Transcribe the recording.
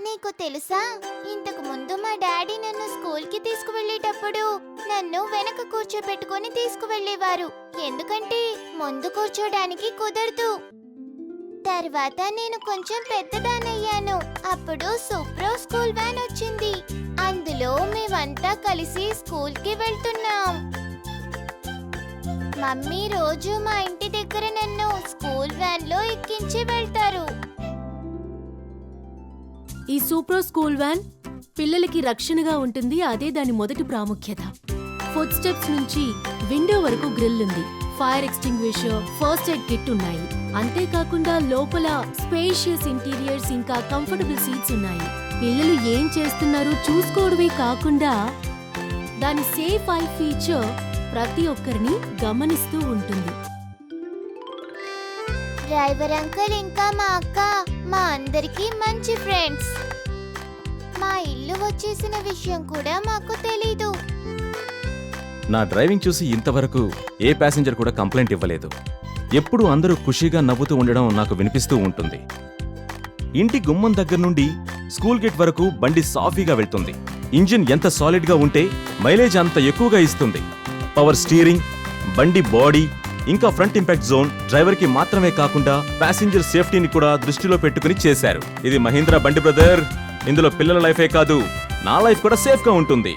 నీకు తెలుసా, ఇంతకు ముందు మా డాడీ నన్ను స్కూల్కి తీసుకువెళ్ళేటప్పుడు నన్ను వెనక కూర్చోబెట్టుకొని తీసుకువెళ్ళేవారు, ఎందుకంటే ముందు కూర్చోడానికి కుదరదు. తర్వాత నేను కొంచెం పెద్దదానయ్యాను. అప్పుడు సూప్రో స్కూల్ వ్యాన్ వచ్చింది. అందులో మేమంతా కలిసి స్కూల్కి వెళ్తున్నాం. మమ్మీ రోజు మా ఇంటి దగ్గర నన్ను స్కూల్ వ్యాన్ లో ఎక్కించి వెళ్తారు. ఈ సూప్రో స్కూల్ వ్యాన్ పిల్లలకి రక్షణగా ఉంటుంది. అదే దాని మొదటి ప్రాముఖ్యత. ఫుట్ స్టెప్స్ నుంచి విండో వరకు గ్రిల్ ఉంది. Fire extinguisher, first aid kit ఉన్నాయి. అంతేకాకుండా లోపల స్పేషియస్ ఇంటీరియర్స్ ఇంకా కంఫర్టబుల్ సీట్స్ ఉన్నాయి. పిల్లలు ఏం చేస్తున్నారో చూసుకోవడమే కాకుండా దాని సేఫ్ ఐ ఫీచర్ ప్రతి ఒక్కరిని గమనిస్తూ ఉంటుంది. డ్రైవర్ అంకుల్ ఇంకా మా అక్క మా అందరికీ మంచి ఫ్రెండ్స్. మా ఇల్లు వచ్చేసిన విషయం కూడా మాకు తెలీదు. నా డ్రైవింగ్ చూసి ఇంతవరకు ఏ ప్యాసింజర్ కూడా కంప్లైంట్ ఇవ్వలేదు. ఎప్పుడూ అందరూ ఖుషీగా నవ్వుతూ ఉండడం నాకు వినిపిస్తూ ఉంటుంది. ఇంటి గుమ్మం దగ్గర నుండి స్కూల్ గేట్ వరకు బండి సాఫీగా వెళ్తుంది. ఇంజిన్ ఎంత సాలిడ్గా ఉంటే మైలేజ్ అంత ఎక్కువగా ఇస్తుంది. పవర్ స్టీరింగ్, బండి బాడీ ఇంకా ఫ్రంట్ ఇంపాక్ట్ జోన్ డ్రైవర్కి మాత్రమే కాకుండా ప్యాసింజర్ సేఫ్టీని కూడా దృష్టిలో పెట్టుకుని చేశారు. ఇది మహీంద్రా బండి బ్రదర్. ఇందులో పిల్లల లైఫే కాదు, నా లైఫ్ కూడా సేఫ్గా ఉంటుంది.